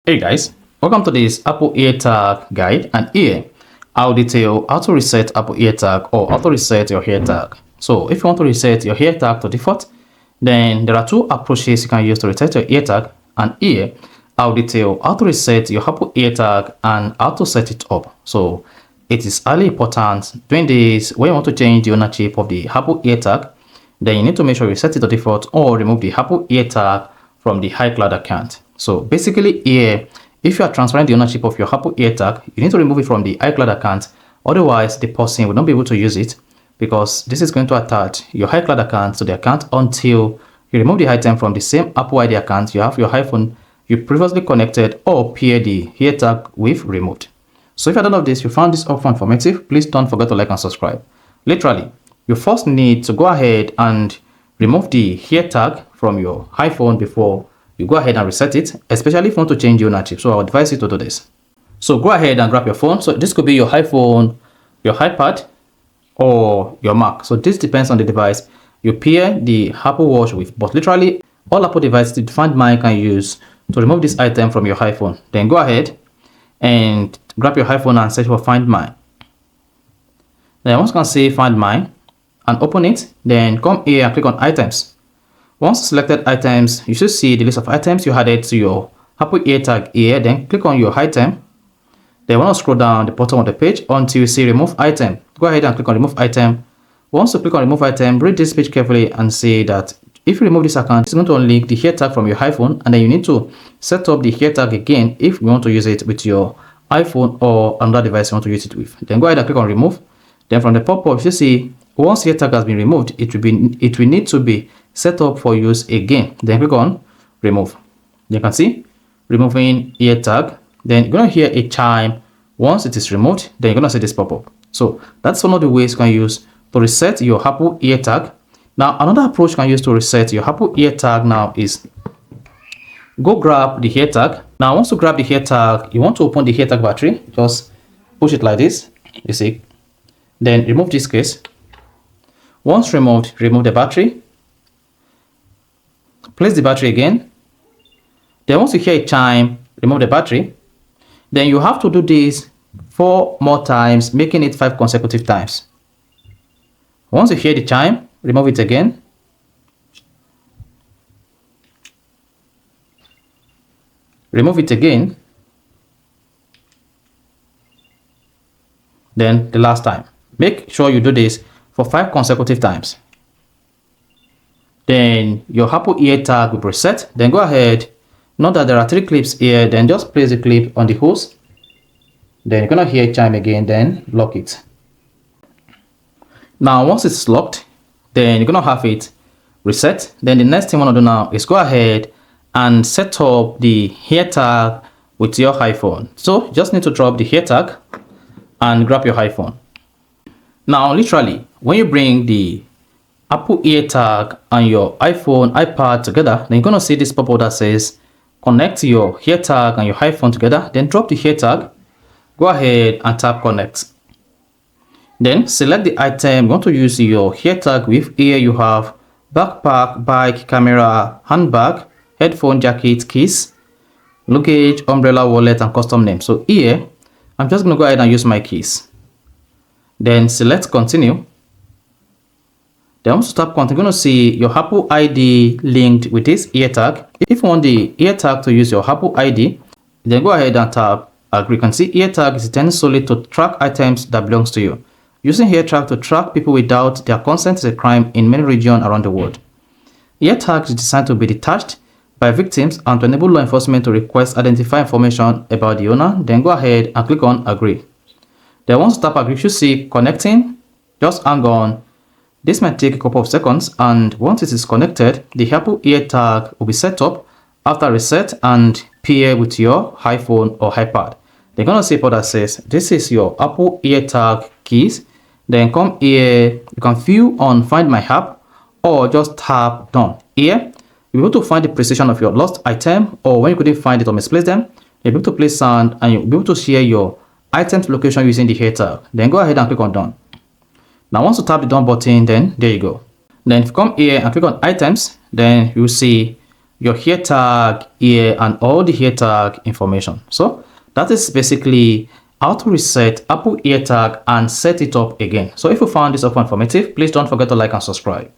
Hey guys, welcome to this Apple AirTag guide, and here I'll detail how to reset Apple AirTag or how to reset your AirTag. So if you want to reset your AirTag to default, then there are two approaches you can use to reset your AirTag, and here I'll detail how to reset your Apple AirTag and how to set it up. So it is highly important doing this when you want to change the ownership of the Apple AirTag. Then you need to make sure you set it to default or remove the Apple AirTag from the iCloud account. So basically here, if you are transferring the ownership of your Apple AirTag, you need to remove it from the iCloud account. Otherwise, the person will not be able to use it because this is going to attach your iCloud account to the account until you remove the item from the same Apple ID account you have your iPhone you previously connected or pair the AirTag with removed. So if you don't know this, you found this offer informative, please don't forget to like and subscribe. Literally, you first need to go ahead and remove the AirTag from your iPhone before you go ahead and reset it, especially if you want to change the ownership. So I would advise you to do this. So go ahead and grab your phone. So this could be your iPhone, your iPad, or your Mac. So this depends on the device you pair the Apple Watch with. But literally, all Apple devices the Find My can use to remove this item from your iPhone. Then go ahead and grab your iPhone and search for Find My. Then once you can say Find My and open it, then come here and click on Items. Once selected items, you should see the list of items you added to your Apple AirTag here. Then click on your item. Then want to scroll down the bottom of the page until you see Remove Item. Go ahead and click on Remove Item. Once you click on Remove Item, read this page carefully and see that if you remove this account, it's going to unlink the AirTag from your iPhone, and then you need to set up the AirTag again if you want to use it with your iPhone or another device you want to use it with. Then go ahead and click on Remove. Then from the pop-up, you should see once AirTag has been removed, it will need to be set up for use again. Then click on Remove. You can see removing AirTag. Then you're going to hear a chime. Once it is removed, then you're going to see this pop-up. So that's one of the ways you can use to reset your Apple AirTag. Now another approach you can use to reset your Apple AirTag now is go grab the AirTag. Now once you grab the AirTag, you want to open the AirTag battery. Just push it like this. You see. Then remove this case. Once removed, remove the battery. Place the battery again. Then once you hear a chime, remove the battery. Then you have to do this 4 more times, making it 5 consecutive times. Once you hear the chime, remove it again. Remove it again. Then the last time. Make sure you do this for 5 consecutive times. Then your Apple AirTag will be reset. Then go ahead. Note that there are 3 clips here. Then just place the clip on the hose. Then you're gonna hear a chime again. Then lock it. Now once it's locked, then you're gonna have it reset. Then the next thing you wanna do now is go ahead and set up the AirTag with your iPhone. So you just need to drop the AirTag and grab your iPhone. Now literally, when you bring the Apple AirTag and your iPhone, iPad together, then you're going to see this pop-up that says connect your AirTag and your iPhone together. Then drop the AirTag, go ahead and tap connect. Then select the item you want to use your AirTag with. Here you have backpack, bike, camera, handbag, headphone, jacket, keys, luggage, umbrella, wallet, and custom name. So here, I'm just going to go ahead and use my keys. Then select continue. Then once you tap continue, you're going to see your Apple ID linked with this AirTag. If you want the AirTag to use your Apple ID, then go ahead and tap agree. You can see AirTag is intended solely to track items that belongs to you. Using AirTag to track people without their consent is a crime in many regions around the world. AirTag is designed to be detached by victims and to enable law enforcement to request identify information about the owner. Then go ahead and click on agree. Then once you tap agree, you should see connecting. Just hang on. This might take a couple of seconds, and once it is connected, the Apple AirTag will be set up after reset and pair with your iPhone or iPad. They're gonna see what that says. This is your Apple AirTag keys. Then come here, you can view on Find My app or just tap done. Here, you'll be able to find the precision of your lost item, or when you couldn't find it or misplace them, you'll be able to place sound and you'll be able to share your items location using the AirTag. Then go ahead and click on done. Now once you tap the done button, then there you go. Then if you come here and click on items, then you'll see your AirTag, ear, and all the AirTag information. So that is basically how to reset Apple AirTag and set it up again. So if you found this informative, please don't forget to like and subscribe.